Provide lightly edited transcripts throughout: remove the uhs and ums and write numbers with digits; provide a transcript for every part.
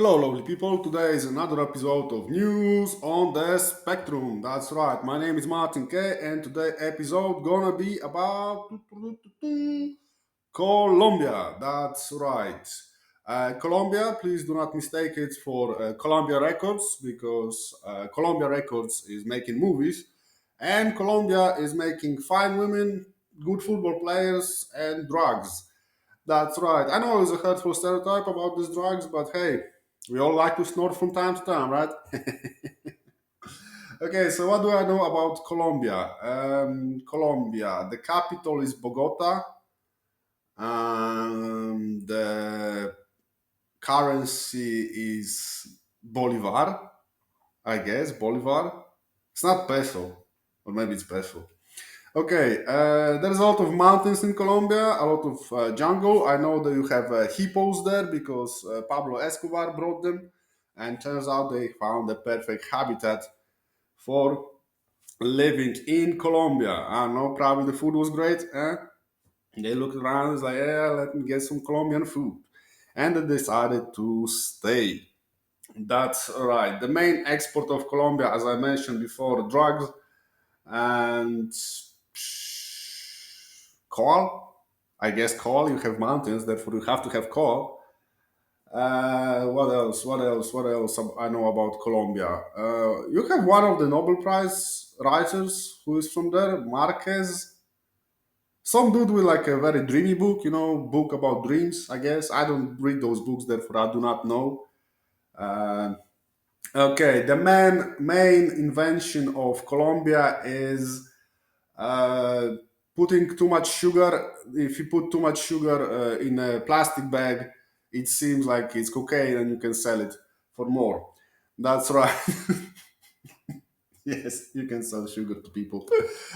Hello, lovely people. Today is another episode of News on the Spectrum. That's right. My name is Martin K, and today episode gonna be about Colombia. That's right. Colombia, please do not mistake it for Columbia Records because Columbia Records is making movies, and Colombia is making fine women, good football players, and drugs. That's right. I know it's a hurtful stereotype about these drugs, but hey, we all like to snort from time to time, right? Okay, so what do I know about Colombia? Colombia, the capital is Bogota. The currency is Bolivar, I guess. Bolivar. It's not peso, or maybe it's peso. Okay, there's a lot of mountains in Colombia, a lot of jungle. I know that you have hippos there because Pablo Escobar brought them, and turns out they found the perfect habitat for living in Colombia. I know, probably the food was great. They looked around, it's like, yeah, let me get some Colombian food, and they decided to stay. That's right. The main export of Colombia, as I mentioned before, drugs and coal. I guess coal. You have mountains, therefore you have to have coal. What else? What else? What else? I know about Colombia. You have one of the Nobel Prize writers who is from there, Marquez. Some dude with like a very dreamy book, book about dreams. I guess I don't read those books, therefore I do not know. Uh, okay, the main invention of Colombia is uh, putting too much sugar. If you put too much sugar in a plastic bag, it seems like it's cocaine and you can sell it for more. That's right. Yes, you can sell sugar to people.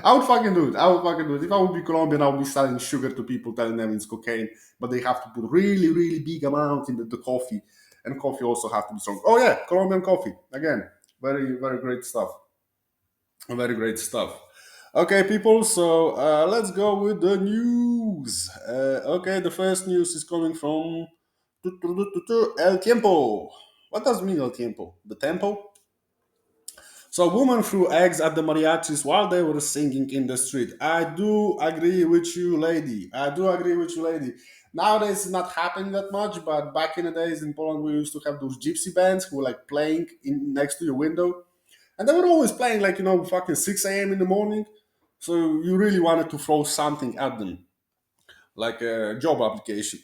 I would fucking do it. I would fucking do it. If I would be Colombian, I would be selling sugar to people, telling them it's cocaine, but they have to put really, really big amount in the coffee, and coffee also have to be strong. Oh yeah, Colombian coffee again. Very, very great stuff. Very great stuff. Okay, people, so let's go with the news. Okay, the first news is coming from El Tiempo. What does mean El Tiempo? The tempo? So, a woman threw eggs at the mariachis while they were singing in the street. I do agree with you, lady. I do agree with you, lady. Nowadays, it's not happening that much, but back in the days in Poland, we used to have those gypsy bands who were like playing in next to your window, and they were always playing like fucking 6 a.m. in the morning. So you really wanted to throw something at them, like a job application.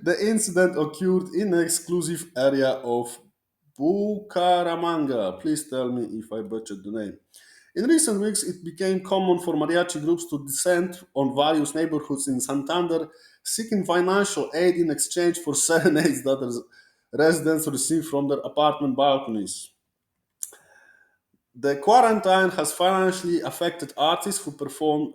The incident occurred in an exclusive area of Bucaramanga. Please tell me if I butchered the name. In recent weeks, it became common for mariachi groups to descend on various neighborhoods in Santander, seeking financial aid in exchange for serenades that residents receive from their apartment balconies. The quarantine has financially affected artists who perform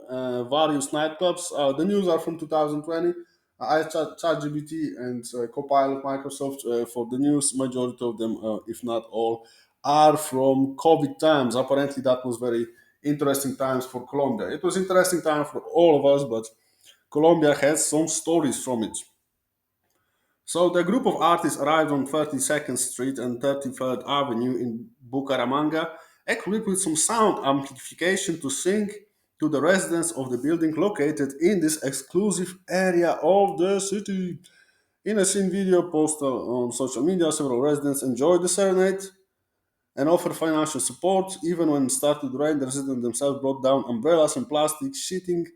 various nightclubs. The news are from 2020. I ChatGPT and Copilot Microsoft for the news. Majority of them, if not all, are from COVID times. Apparently, that was very interesting times for Colombia. It was interesting time for all of us, but Colombia has some stories from it. So the group of artists arrived on 32nd Street and 33rd Avenue in Bucaramanga, equipped with some sound amplification to sing to the residents of the building located in this exclusive area of the city. In a scene video posted on social media, several residents enjoyed the serenade and offered financial support. Even when it started to rain, the residents themselves brought down umbrellas and plastic sheeting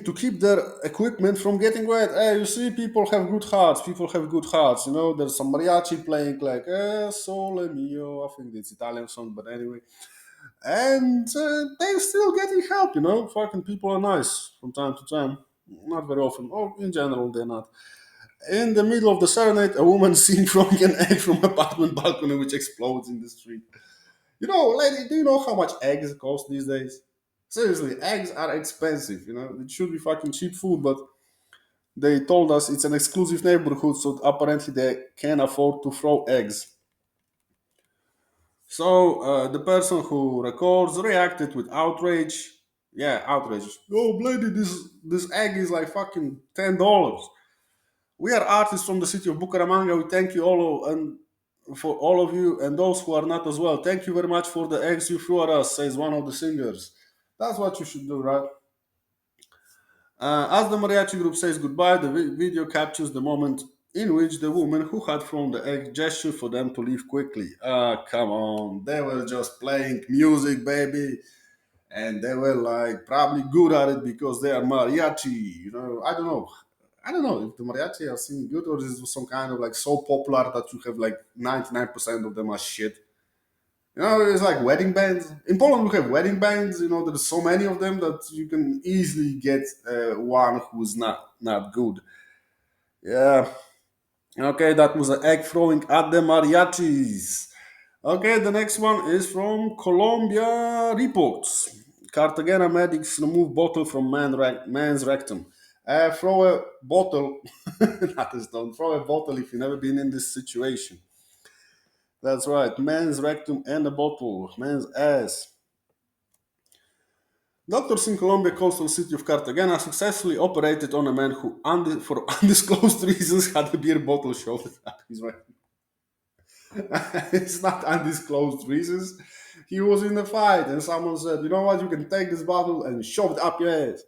to keep their equipment from getting wet. Hey, you see, people have good hearts. People have good hearts. There's some mariachi playing like Sole Mio. I think it's Italian song, but anyway. And they're still getting help. Fucking people are nice from time to time. Not very often. Or in general, they're not. In the middle of the serenade, a woman seen throwing an egg from apartment balcony, which explodes in the street. Lady, do you know how much eggs cost these days? Seriously, eggs are expensive. It should be fucking cheap food, but they told us it's an exclusive neighborhood, so apparently they can afford to throw eggs. So the person who records reacted with outrage. Yeah, outrage. Oh, lady, this egg is like fucking $10. We are artists from the city of Bucaramanga. We thank you all and for all of you and those who are not as well. Thank you very much for the eggs you threw at us, says one of the singers. That's what you should do, right? As the mariachi group says goodbye, the video captures the moment in which the woman who had thrown the egg gestured for them to leave quickly. Ah, come on. They were just playing music, baby. And they were like probably good at it because they are mariachi. I don't know. I don't know if the mariachi are singing good or is it some kind of like so popular that you have like 99% of them are shit. It's like wedding bands. In Poland, we have wedding bands. There's so many of them that you can easily get one who's not good. Yeah. Okay, that was an egg throwing at the mariachis. Okay, the next one is from Colombia reports. Cartagena medics remove bottle from man's rectum. Throw a bottle, not a stone, throw a bottle if you've never been in this situation. That's right, man's rectum and a bottle, man's ass. Doctors in Colombia coastal city of Cartagena successfully operated on a man who, for undisclosed reasons, had a beer bottle shoved up his rectum. It's not undisclosed reasons. He was in a fight, and someone said, "You know what? You can take this bottle and shove it up your ass."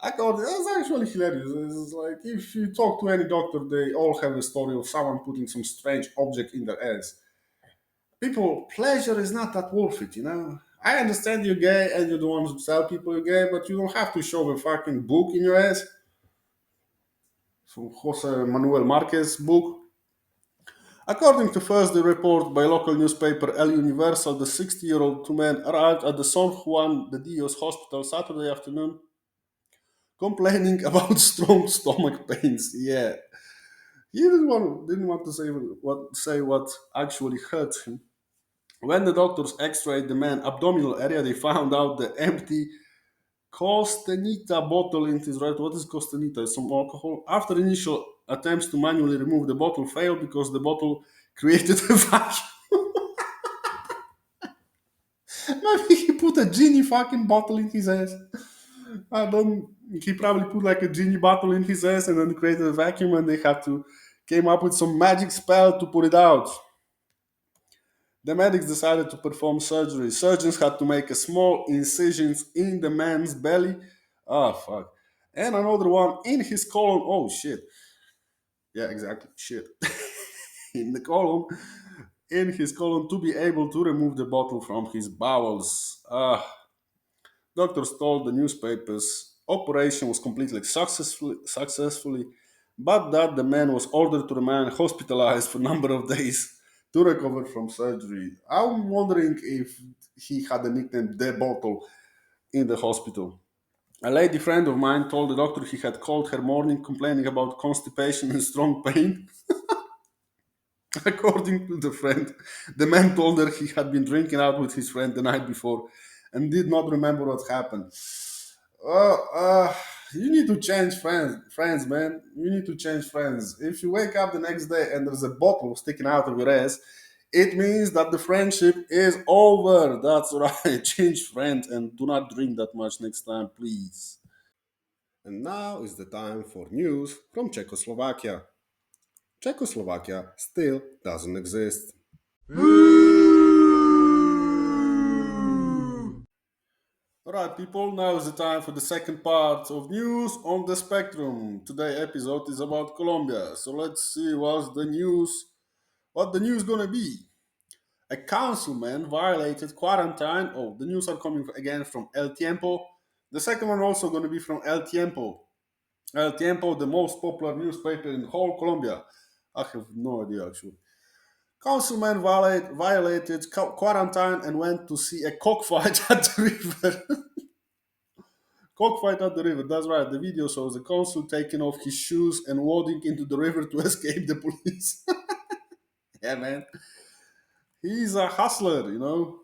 I thought that's actually hilarious. It's like if you talk to any doctor, they all have a story of someone putting some strange object in their ass. People, pleasure is not that worth it. I understand you're gay and you're the ones who tell people you're gay, but you don't have to shove a fucking book in your ass. From Jose Manuel Marquez book. According to Thursday report by local newspaper El Universal, the 60-year-old two men arrived at the San Juan de Dios hospital Saturday afternoon complaining about strong stomach pains. Yeah. He didn't want to say what actually hurt him. When the doctors x-rayed the man's abdominal area, they found out the empty Costanita bottle in his right. What is Costanita? It's some alcohol. After initial attempts to manually remove the bottle failed because the bottle created a vacuum. Maybe he put a genie fucking bottle in his ass. I don't. He probably put like a genie bottle in his ass and then created a vacuum, and they had to came up with some magic spell to put it out. The medics decided to perform surgery. Surgeons had to make a small incisions in the man's belly. Oh fuck. And another one in his colon. Oh shit. Yeah, exactly. Shit. In the colon. In his colon to be able to remove the bottle from his bowels. Doctors told the newspapers operation was completed successfully, but that the man was ordered to remain hospitalized for a number of days to recover from surgery. I'm wondering if he had a nickname The Bottle in the hospital. A lady friend of mine told the doctor he had called her morning complaining about constipation and strong pain. According to the friend, the man told her he had been drinking out with his friend the night before and did not remember what happened. Oh, you need to change friends, man. You need to change friends. If you wake up the next day and there's a bottle sticking out of your ass, it means that the friendship is over. That's right. Change friends and do not drink that much next time, please. And now is the time for news from Czechoslovakia. Czechoslovakia still doesn't exist. Alright, people, now is the time for the second part of News on the Spectrum. Today's episode is about Colombia, so let's see what the news gonna be. A councilman violated quarantine. Oh, the news are coming again from El Tiempo. The second one also gonna be from El Tiempo. El Tiempo, the most popular newspaper in whole Colombia. I have no idea actually. Councilman violated quarantine and went to see a cockfight at the river. Cockfight at the river, that's right. The video shows the consul taking off his shoes and wading into the river to escape the police. Yeah, man. He's a hustler.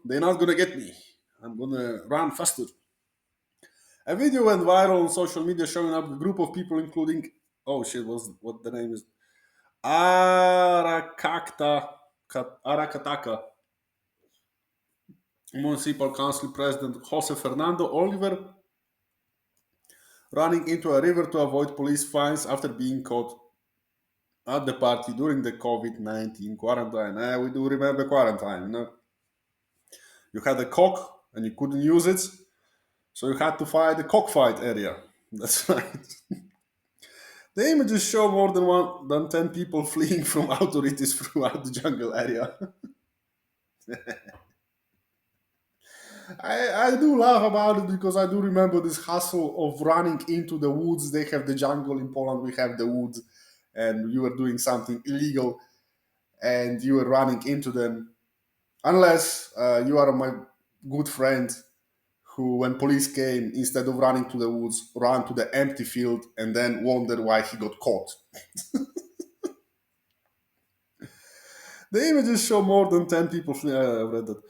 They're not gonna get me. I'm gonna run faster. A video went viral on social media showing up a group of people, including, oh shit, what the name is? Aracataca Municipal Council President Jose Fernando Oliver running into a river to avoid police fines after being caught at the party during the COVID-19 quarantine. We do remember quarantine. You had a cock and you couldn't use it, so you had to find the cockfight area. That's right. The images show more than 10 people fleeing from authorities throughout the jungle area. I do laugh about it because I do remember this hustle of running into the woods. They have the jungle in Poland, we have the woods, and you were doing something illegal and you were running into them. Unless you are my good friend who, when police came, instead of running to the woods, ran to the empty field and then wondered why he got caught. The images show more than 10 people. I've read that.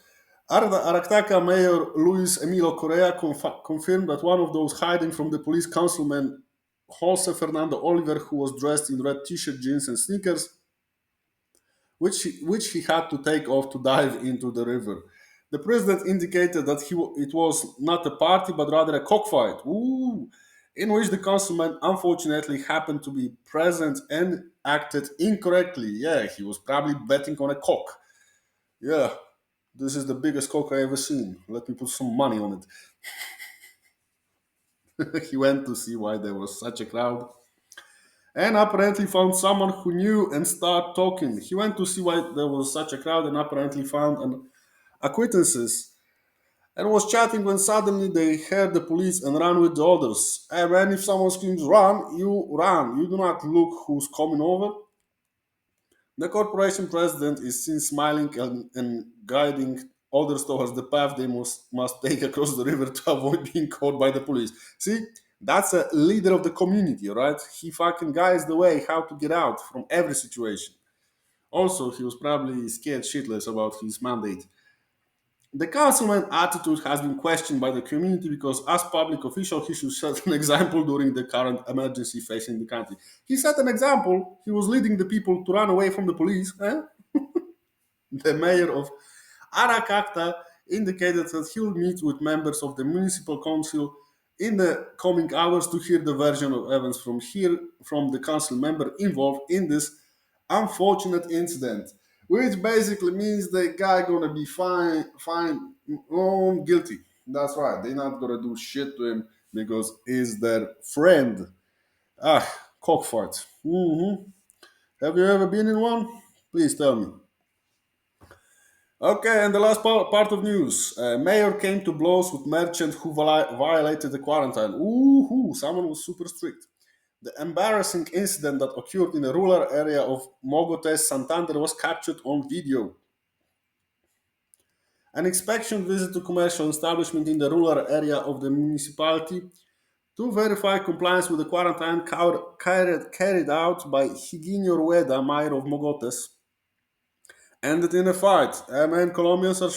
Aractaca Mayor Luis Emilio Correa confirmed that one of those hiding from the police, Councilman Jose Fernando Oliver, who was dressed in red t-shirt, jeans, and sneakers, which he had to take off to dive into the river. The president indicated that it was not a party, but rather a cockfight, ooh, in which the councilman unfortunately happened to be present and acted incorrectly. Yeah, he was probably betting on a cock. Yeah, this is the biggest cock I ever seen. Let me put some money on it. He went to see why there was such a crowd and apparently found someone who knew and started talking. He went to see why there was such a crowd and apparently found an acquaintances and was chatting when suddenly they heard the police and ran with the others. And man, if someone screams run, you run. You do not look who's coming over. The corporation president is seen smiling and guiding others towards the path they must take across the river to avoid being caught by the police. See, that's a leader of the community, right? He fucking guides the way how to get out from every situation. Also, he was probably scared shitless about his mandate. The councilman's attitude has been questioned by the community because, as public official, he should set an example during the current emergency facing the country. He set an example. He was leading the people to run away from the police. Eh? The mayor of Aracacta indicated that he will meet with members of the municipal council in the coming hours to hear the version of events from the council member involved in this unfortunate incident, which basically means the guy gonna be fine, guilty. That's right. They're not gonna do shit to him because he's their friend. Ah, cockfight. Have you ever been in one? Please tell me. Okay, and the last part of news. Mayor came to blows with merchant who violated the quarantine. Ooh, someone was super strict. The embarrassing incident that occurred in the rural area of Mogotes, Santander was captured on video. An inspection visit to commercial establishment in the rural area of the municipality to verify compliance with the quarantine carried out by Higinio Rueda, mayor of Mogotes, ended in a fight. Man, Colombians are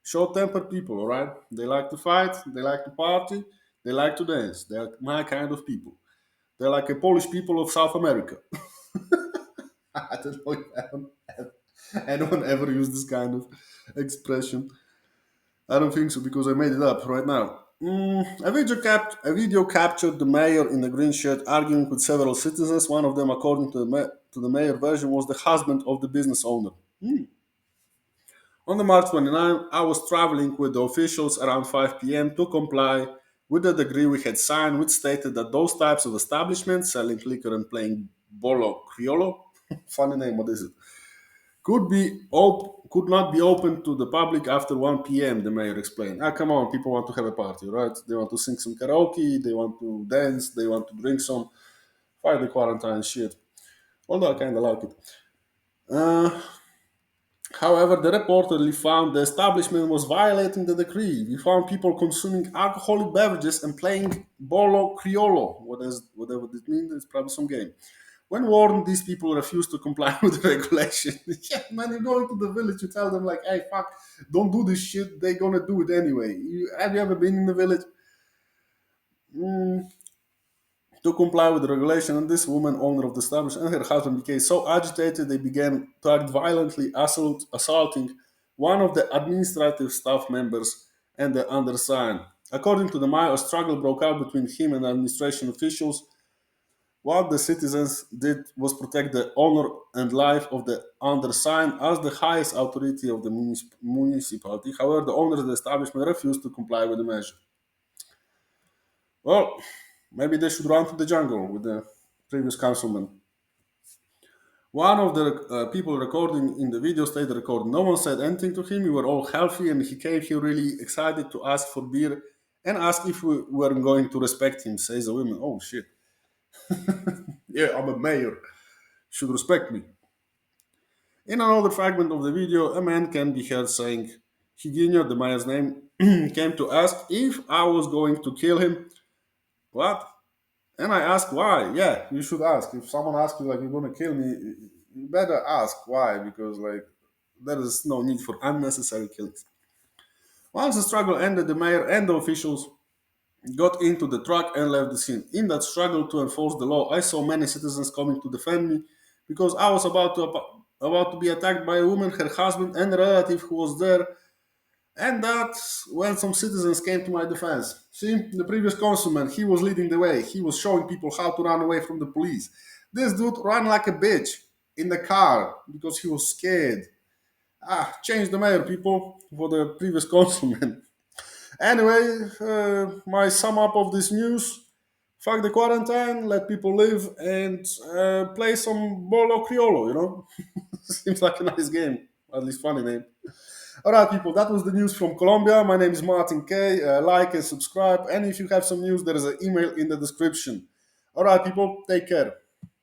short-tempered people, all right? They like to fight, they like to party, they like to dance. They're my kind of people. They're like a Polish people of South America. I don't know if anyone ever used this kind of expression. I don't think so because I made it up right now. A video captured the mayor in the green shirt arguing with several citizens. One of them, according to the mayor version, was the husband of the business owner. On the March 29, I was traveling with the officials around 5 p.m. to comply with the decree we had signed, which stated that those types of establishments selling liquor and playing bolo criollo, funny name, what is it, could not be open to the public after 1 p.m., the mayor explained. Ah, come on, people want to have a party, right? They want to sing some karaoke, they want to dance, they want to drink some, fight the quarantine shit. Although I kind of like it. Uh, However, the reportedly found the establishment was violating the decree. We found people consuming alcoholic beverages and playing bolo criollo. Whatever this means, it's probably some game. When warned, these people refused to comply with the regulation. Yeah, man, you go into the village, you tell them like, "Hey, fuck, don't do this shit." They're gonna do it anyway. Have you ever been in the village? Mm, to comply with the regulation, and this woman, owner of the establishment, and her husband became so agitated they began to act violently, assaulting one of the administrative staff members and the undersigned. According to the mayor, a struggle broke out between him and administration officials, What the citizens did was protect the honor and life of the undersigned as the highest authority of the municipality. However, the owners of the establishment refused to comply with the measure. Well, maybe they should run to the jungle with the previous councilman. One of the people recording in the video stayed recording. No one said anything to him. We were all healthy, and he came here really excited to ask for beer and ask if we were going to respect him. Says the woman, "Oh shit, yeah, I'm a mayor. Should respect me." In another fragment of the video, a man can be heard saying, Higuinho, the mayor's name, came to ask if I was going to kill him. What? And I asked why. Yeah, you should ask. If someone asks you, like, you're going to kill me, you better ask why, because, like, there is no need for unnecessary killings. Once the struggle ended, the mayor and the officials got into the truck and left the scene. In that struggle to enforce the law, I saw many citizens coming to defend me because I was about to be attacked by a woman, her husband, and a relative who was there. And that's when some citizens came to my defense. See, the previous councilman, he was leading the way. He was showing people how to run away from the police. This dude ran like a bitch in the car because he was scared. Change the mayor, people, for the previous councilman. Anyway, my sum up of this news: fuck the quarantine, let people live, and play some Bolo Criollo, you know? Seems like a nice game, at least funny name. All right, people, that was the news from Colombia. My name is Martin K. Like and subscribe. And if you have some news, there is an email in the description. All right, people, take care.